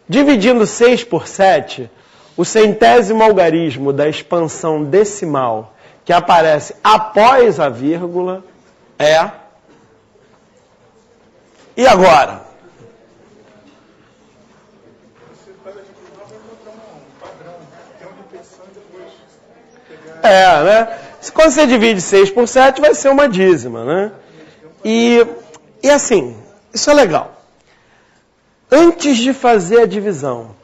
Dividindo 6 por 7, o centésimo algarismo da expansão decimal que aparece após a vírgula é... E agora? Né? Quando você divide 6 por 7, vai ser uma dízima, né? E assim, isso é legal. Antes de fazer a divisão,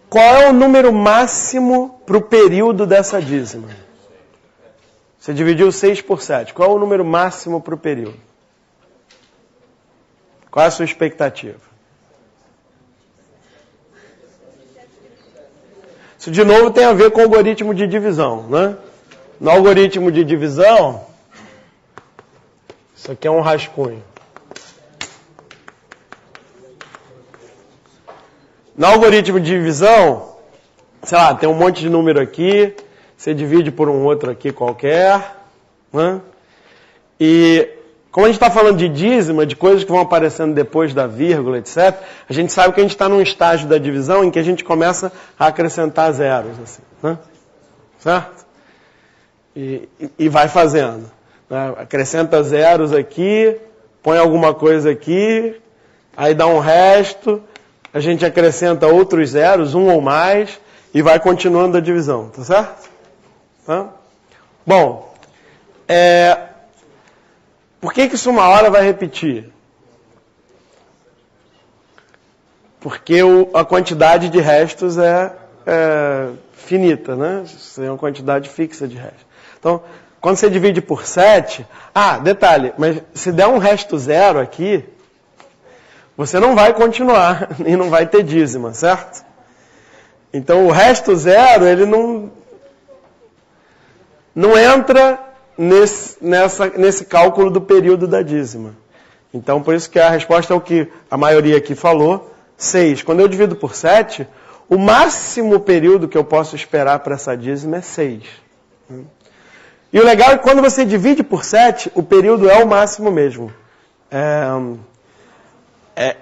qual é o número máximo para o período dessa dízima? Você dividiu 6 por 7. Qual é o número máximo para o período? Qual é a sua expectativa? Isso, de novo, tem a ver com o algoritmo de divisão, né? No algoritmo de divisão, isso aqui é um rascunho. No algoritmo de divisão, sei lá, tem um monte de número aqui, você divide por um outro aqui qualquer, né? E como a gente está falando de dízima, de coisas que vão aparecendo depois da vírgula, etc., a gente sabe que a gente está num estágio da divisão em que a gente começa a acrescentar zeros, assim, né? Certo? E vai fazendo, né? Acrescenta zeros aqui, põe alguma coisa aqui, aí dá um resto, a gente acrescenta outros zeros, um ou mais, e vai continuando a divisão, tá certo? Tá? Bom, por que isso uma hora vai repetir? Porque a quantidade de restos é finita, né? Isso é uma quantidade fixa de restos. Então, quando você divide por 7... detalhe, mas se der um resto zero aqui, você não vai continuar e não vai ter dízima, certo? Então, o resto zero, ele não entra nesse cálculo do período da dízima. Então, por isso que a resposta é o que a maioria aqui falou, 6. Quando eu divido por 7, o máximo período que eu posso esperar para essa dízima é 6. E o legal é que quando você divide por 7, o período é o máximo mesmo.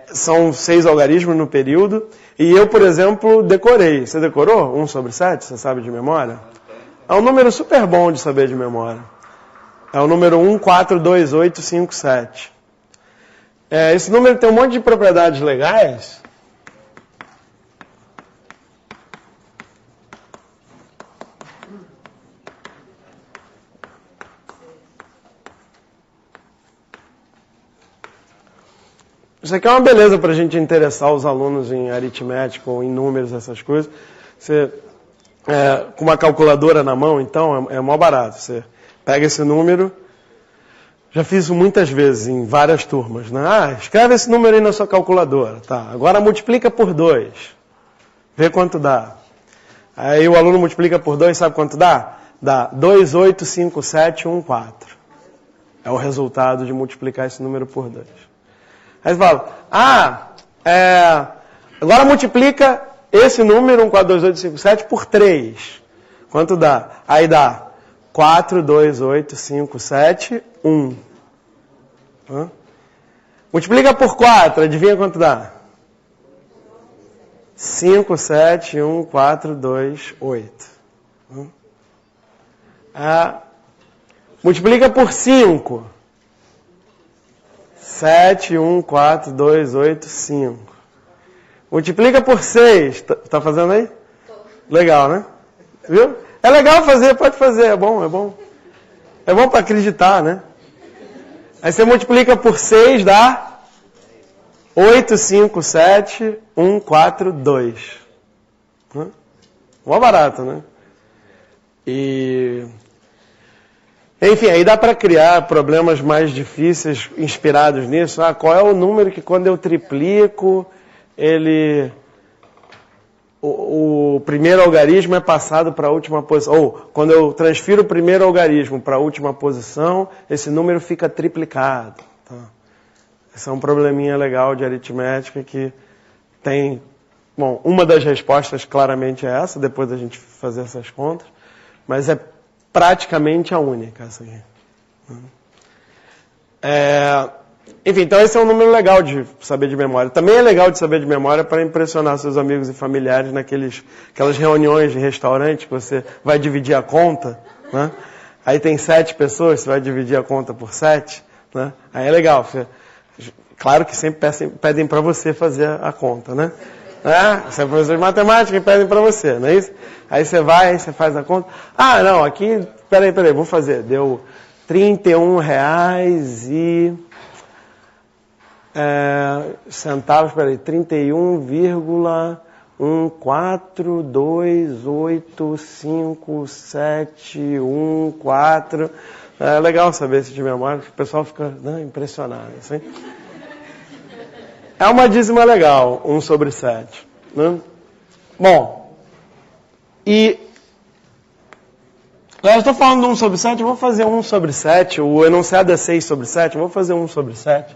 São 6 algarismos no período. E eu, por exemplo, decorei. Você decorou 1 sobre 7? Você sabe de memória? É um número super bom de saber de memória. É o número 142857. Esse número tem um monte de propriedades legais. Isso aqui é uma beleza para a gente interessar os alunos em aritmética ou em números, essas coisas. Você, com uma calculadora na mão, então, é mó barato. Você pega esse número, já fiz isso muitas vezes em várias turmas, né? Escreve esse número aí na sua calculadora. Tá, agora multiplica por 2. Vê quanto dá. Aí o aluno multiplica por 2, sabe quanto dá? Dá 285714. É o resultado de multiplicar esse número por 2. Aí você fala, agora multiplica esse número, 142857, por 3. Quanto dá? Aí dá 428571. Multiplica por 4, adivinha quanto dá? 571428. Multiplica por 5. 714285. Multiplica por 6. Tá fazendo aí? Legal, né? Viu? É legal fazer, pode fazer, é bom, é bom. É bom para acreditar, né? Aí você multiplica por 6, dá 857142. Mó barato, né? Enfim, aí dá para criar problemas mais difíceis inspirados nisso. Qual é o número que quando eu triplico, o primeiro algarismo é passado para a última posição. Ou, quando eu transfiro o primeiro algarismo para a última posição, esse número fica triplicado. Tá? Esse é um probleminha legal de aritmética que tem... Bom, uma das respostas claramente é essa, depois da gente fazer essas contas. Mas é praticamente a única, essa aqui. Enfim, então esse é um número legal de saber de memória. Também é legal de saber de memória para impressionar seus amigos e familiares aquelas reuniões de restaurante que você vai dividir a conta, né? Aí tem 7 pessoas, você vai dividir a conta por 7, né? Aí é legal. Claro que sempre pedem para você fazer a conta, né? Você é professor de matemática e pedem para você, não é isso? Aí você vai, aí você faz a conta. Ah, não, aqui, peraí, vou fazer. Deu R$31 centavos, peraí, 31,142857714. É legal saber isso de memória, que o pessoal fica impressionado. Assim. É uma dízima legal, 1/7. Né? Bom, e eu estou falando de 1/7, eu vou fazer 1/7, o enunciado é 6/7, eu vou fazer 1/7.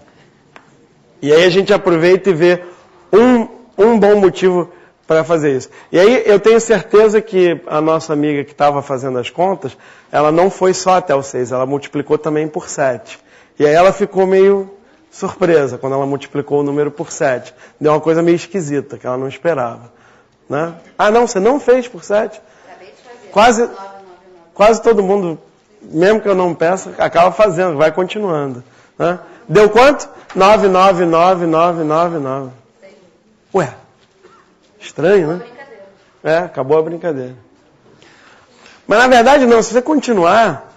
E aí a gente aproveita e vê um bom motivo para fazer isso. E aí eu tenho certeza que a nossa amiga que estava fazendo as contas, ela não foi só até o 6, ela multiplicou também por 7. E aí ela ficou meio surpresa quando ela multiplicou o número por 7. Deu uma coisa meio esquisita, que ela não esperava. Né? Ah, não, você não fez por 7? Acabei de fazer. Quase todo mundo, mesmo que eu não peça, acaba fazendo, vai continuando. Né? Deu quanto? 9999999. Ué, estranho, né? Acabou a brincadeira. Mas na verdade não, se você continuar,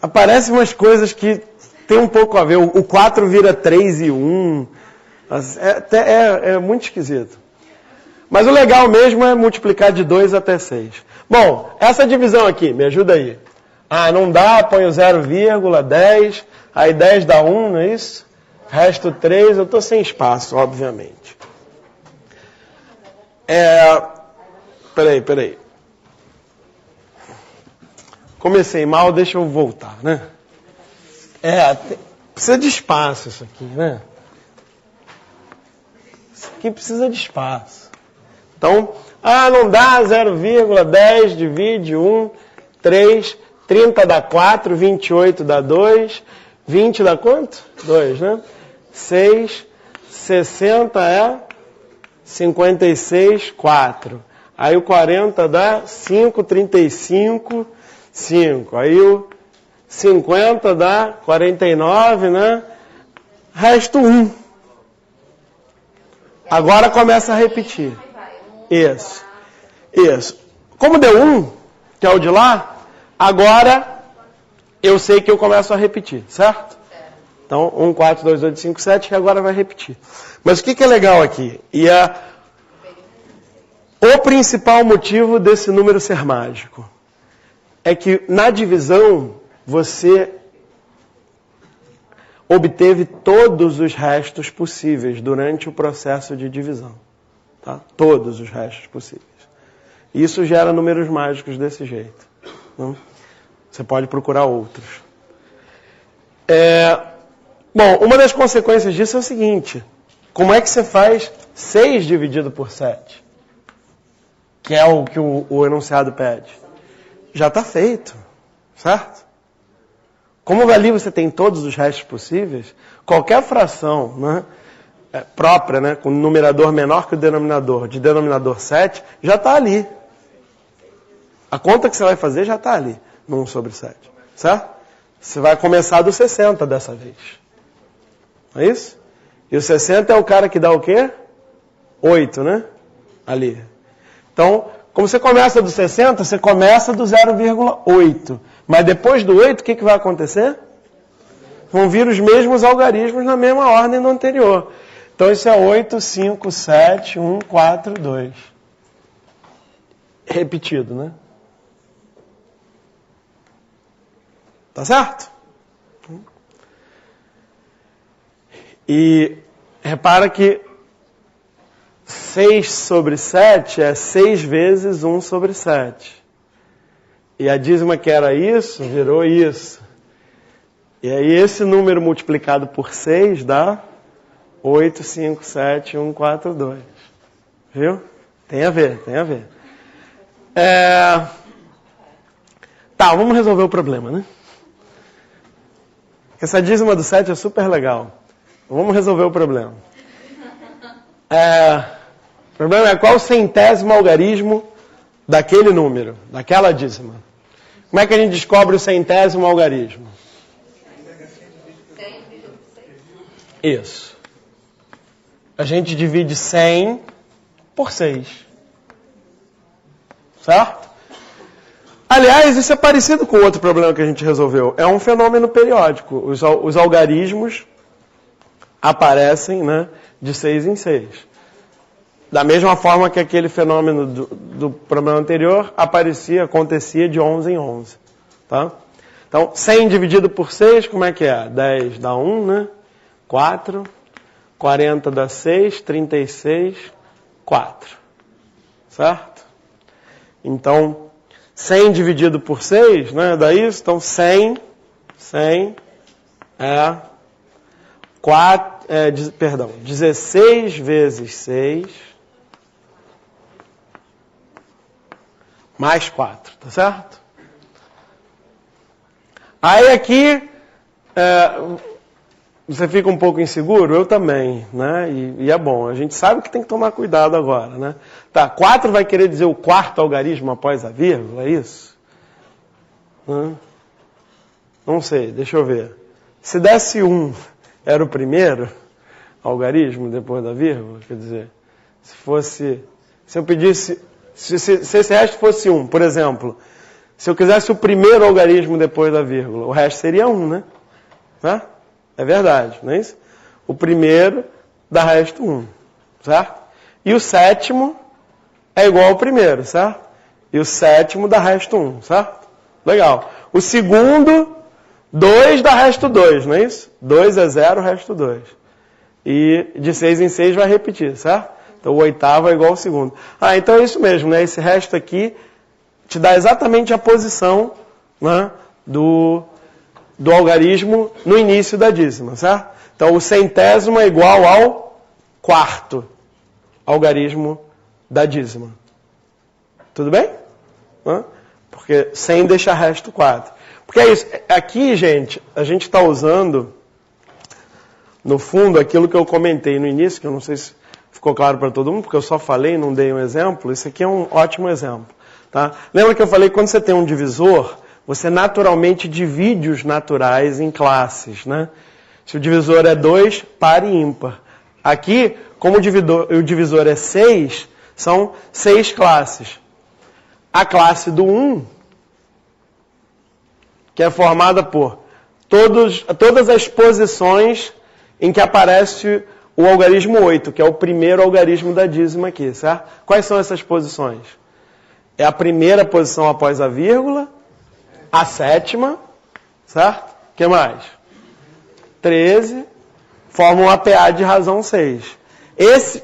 aparecem umas coisas que tem um pouco a ver. O 4 vira 3 e 1. É muito esquisito. Mas o legal mesmo é multiplicar de 2 até 6. Bom, essa divisão aqui, me ajuda aí. Ah, não dá, põe o 0,10, aí 10 dá 1, não é isso? Resto 3, eu estou sem espaço, obviamente. Peraí. Comecei mal, deixa eu voltar, né? Precisa de espaço isso aqui, né? Isso aqui precisa de espaço. Então, não dá, 0,10 divide 1, 3, 30 dá 4, 28 dá 2, 20 dá quanto? 2, né? 6, 60 é 56, 4. Aí o 40 dá 5, 35, 5. Aí o 50 dá 49, né? Resto 1. Agora começa a repetir. Isso. Como deu 1, que é o de lá, agora eu sei que eu começo a repetir, certo? Então, 1, 4, 2, 8, 5, 7, que agora vai repetir. Mas o que é legal aqui? E o principal motivo desse número ser mágico é que na divisão você obteve todos os restos possíveis durante o processo de divisão. Tá? Todos os restos possíveis. Isso gera números mágicos desse jeito. Não? Você pode procurar outros. Bom, uma das consequências disso é o seguinte. Como é que você faz 6 dividido por 7? Que é o que o enunciado pede. Já está feito. Certo? Como ali você tem todos os restos possíveis, qualquer fração, né, própria, né, com numerador menor que o denominador, de denominador 7, já está ali. A conta que você vai fazer já está ali, no 1/7. Certo? Você vai começar do 60 dessa vez. Não é isso? E o 60 é o cara que dá o quê? 8, né? Ali. Então, como você começa do 60, você começa do 0,8. Mas depois do 8, o que vai acontecer? Vão vir os mesmos algarismos na mesma ordem do anterior. Então isso é 8, 5, 7, 1, 4, 2. Repetido, né? Tá certo? E repara que 6/7 é 6 vezes 1/7. E a dízima que era isso, virou isso. E aí esse número multiplicado por 6 dá 8, 5, 7, 1, 4, 2. Viu? Tem a ver. Tá, vamos resolver o problema, né? Porque essa dízima do 7 é super legal. Vamos resolver o problema. O problema é qual o centésimo algarismo daquele número, daquela dízima. Como é que a gente descobre o centésimo algarismo? Isso. A gente divide 100 por 6. Certo? Aliás, isso é parecido com outro problema que a gente resolveu. É um fenômeno periódico. Os algarismos aparecem, né, de 6 em 6. Da mesma forma que aquele fenômeno do problema anterior acontecia de 11 em 11. Tá? Então, 100 dividido por 6, como é que é? 10 dá 1, né? 4. 40 dá 6. 36, 4. Certo? Então, 100 dividido por 6, né? Dá isso? Então, 100 é 16 vezes 6 mais 4, tá certo? Aí aqui, você fica um pouco inseguro, eu também, né? E é bom, a gente sabe que tem que tomar cuidado agora, né? Tá, 4 vai querer dizer o quarto algarismo após a vírgula, é isso? Não sei, deixa eu ver. Se desse 1, era o primeiro algarismo depois da vírgula? Quer dizer, se eu pedisse, se esse resto fosse 1, por exemplo, se eu quisesse o primeiro algarismo depois da vírgula, o resto seria 1, né? É verdade, não é isso? O primeiro dá resto 1, certo? E o sétimo é igual ao primeiro, certo? E o sétimo dá resto 1, certo? Legal. O segundo, 2 dá resto 2, não é isso? 2 é 0, resto 2. E de 6 em 6 vai repetir, certo? Então o oitavo é igual ao segundo. Então é isso mesmo, né? Esse resto aqui te dá exatamente a posição, né, do algarismo no início da dízima, certo? Então o centésimo é igual ao quarto algarismo da dízima. Tudo bem? Porque 100 deixa resto 4. Porque é isso. Aqui, gente, a gente está usando, no fundo, aquilo que eu comentei no início, que eu não sei se ficou claro para todo mundo, porque eu só falei e não dei um exemplo. Isso aqui é um ótimo exemplo. Tá? Lembra que eu falei que quando você tem um divisor, você naturalmente divide os naturais em classes, né? Se o divisor é 2, par e ímpar. Aqui, como o divisor é 6, são 6 classes. A classe do 1, que é formada por todas as posições em que aparece o algarismo 8, que é o primeiro algarismo da dízima aqui, certo? Quais são essas posições? É a primeira posição após a vírgula, a sétima, certo? O que mais? 13, formam um APA de razão 6.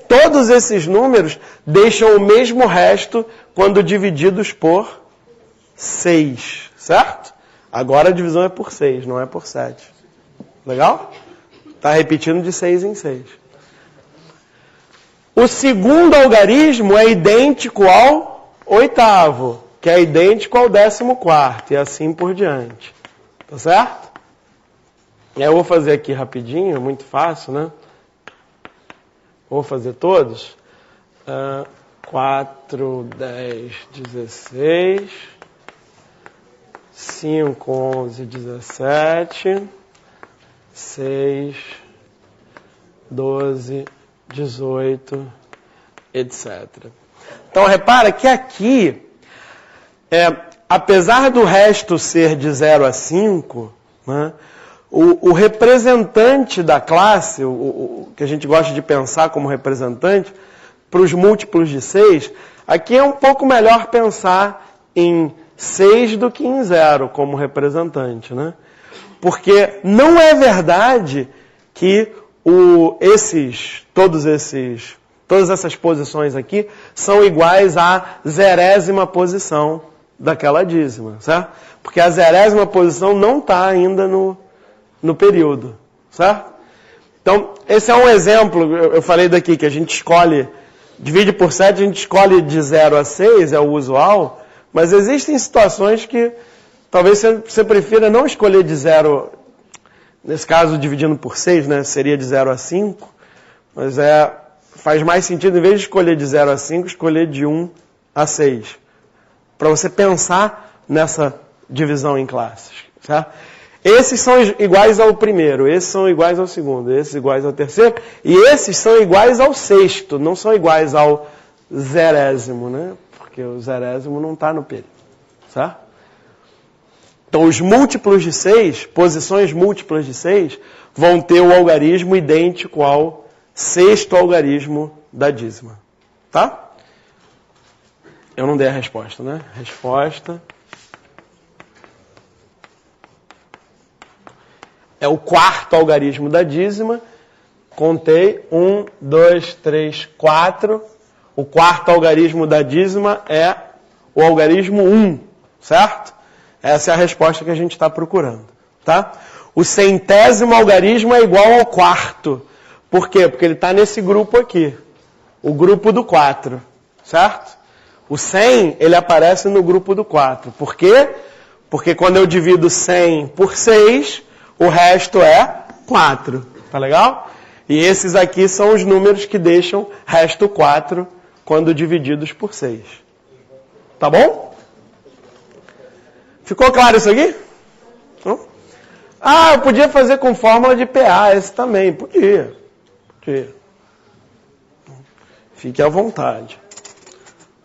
Todos esses números deixam o mesmo resto quando divididos por 6, certo? Agora a divisão é por 6, não é por 7. Legal? Está repetindo de 6 em 6. O segundo algarismo é idêntico ao oitavo, que é idêntico ao 14º, e assim por diante. Tá certo? Eu vou fazer aqui rapidinho, muito fácil, né? Vou fazer todos. 4, 10, 16, 5, 11, 17, 6, 12, 18, etc. Então, repara que aqui, apesar do resto ser de 0 a 5, né, o representante da classe, o que a gente gosta de pensar como representante, para os múltiplos de 6, aqui é um pouco melhor pensar em 6 do que em 0 como representante, né? Porque não é verdade que todas essas posições aqui são iguais à 0ª posição daquela dízima, certo? Porque a 0ª posição não está ainda no período, certo? Então, esse é um exemplo, eu falei daqui, que a gente divide por 7, a gente escolhe de 0 a 6, é o usual, mas existem situações que talvez você prefira não escolher de 0 nesse caso dividindo por 6, né, seria de 0 a 5, mas faz mais sentido, em vez de escolher de 0 a 5, escolher de 1 a 6. Para você pensar nessa divisão em classes. Certo? Esses são iguais ao primeiro, esses são iguais ao segundo, esses iguais ao terceiro, e esses são iguais ao sexto, não são iguais ao zerésimo, né? Porque o zerésimo não está no período. Certo? Então, os múltiplos de 6, posições múltiplas de 6, vão ter o algarismo idêntico ao sexto algarismo da dízima. Tá? Eu não dei a resposta, né? Resposta é o quarto algarismo da dízima. Contei 1, 2, 3, 4. O quarto algarismo da dízima é o algarismo 1, certo? Essa é a resposta que a gente está procurando, tá? O centésimo algarismo é igual ao quarto. Por quê? Porque ele está nesse grupo aqui, o grupo do 4, certo? O 100, ele aparece no grupo do 4. Por quê? Porque quando eu divido 100 por 6, o resto é 4. Tá legal? E esses aqui são os números que deixam resto 4 quando divididos por 6. Tá bom? Ficou claro isso aqui? Ah, eu podia fazer com fórmula de PA, esse também. Podia. Fique à vontade.